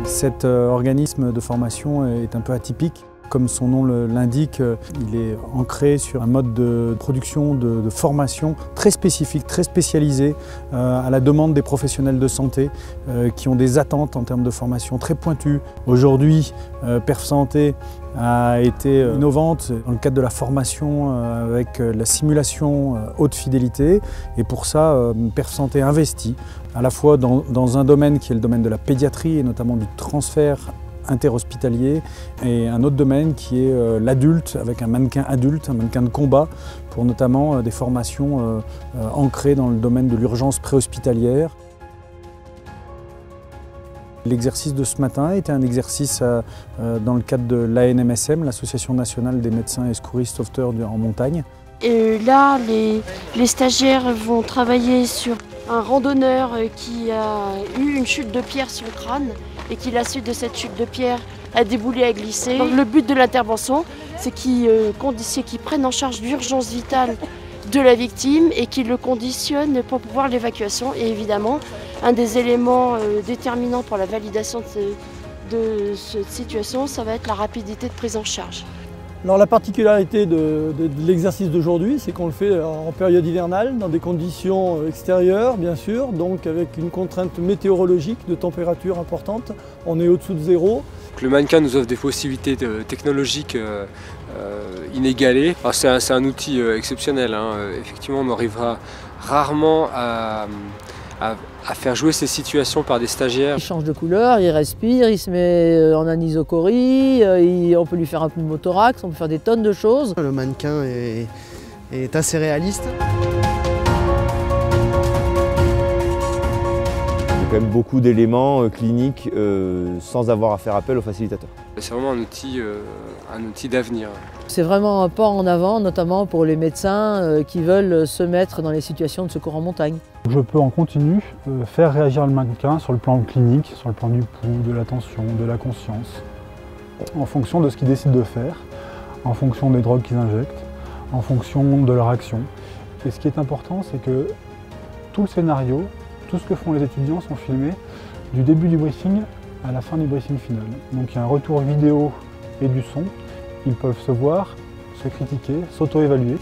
Cet organisme de formation est un peu atypique. Comme son nom l'indique, il est ancré sur un mode de production, de formation très spécifique, très spécialisé, à la demande des professionnels de santé qui ont des attentes en termes de formation très pointues. Aujourd'hui, Perf Santé a été innovante dans le cadre de la formation avec la simulation haute fidélité, et pour ça, Perf Santé investit à la fois dans un domaine qui est le domaine de la pédiatrie et notamment du transfert interhospitalier, et un autre domaine qui est l'adulte, avec un mannequin adulte, un mannequin de combat, pour notamment des formations ancrées dans le domaine de l'urgence préhospitalière. L'exercice de ce matin était un exercice dans le cadre de l'ANMSM, l'Association nationale des médecins et secouristes sauveteurs en montagne. Et là, les stagiaires vont travailler sur un randonneur qui a eu une chute de pierre sur le crâne et qui, à la suite de cette chute de pierre, a déboulé, a glissé. Donc, le but de l'intervention, c'est qu'ils prennent en charge l'urgence vitale de la victime et qu'ils le conditionnent pour pouvoir l'évacuation. Et évidemment, un des éléments déterminants pour la validation de cette situation, ça va être la rapidité de prise en charge. Alors la particularité de l'exercice d'aujourd'hui, c'est qu'on le fait en période hivernale, dans des conditions extérieures bien sûr, donc avec une contrainte météorologique de température importante. On est au-dessous de zéro. Le mannequin nous offre des possibilités technologiques inégalées. C'est un outil exceptionnel, hein. Effectivement, on arrivera rarement à faire jouer ces situations par des stagiaires. Il change de couleur, il respire, il se met en anisocorie, on peut lui faire un pneumothorax, on peut faire des tonnes de choses. Le mannequin est assez réaliste. Il y a quand même beaucoup d'éléments cliniques sans avoir à faire appel au facilitateur. C'est vraiment un outil d'avenir. C'est vraiment un pas en avant, notamment pour les médecins qui veulent se mettre dans les situations de secours en montagne. Je peux en continu faire réagir le mannequin sur le plan clinique, sur le plan du pouls, de la tension, de la conscience, en fonction de ce qu'ils décident de faire, en fonction des drogues qu'ils injectent, en fonction de leur action. Et ce qui est important, c'est que tout le scénario, tout ce que font les étudiants sont filmés du début du briefing à la fin du briefing final. Donc il y a un retour vidéo et du son. Ils peuvent se voir, se critiquer, s'auto-évaluer.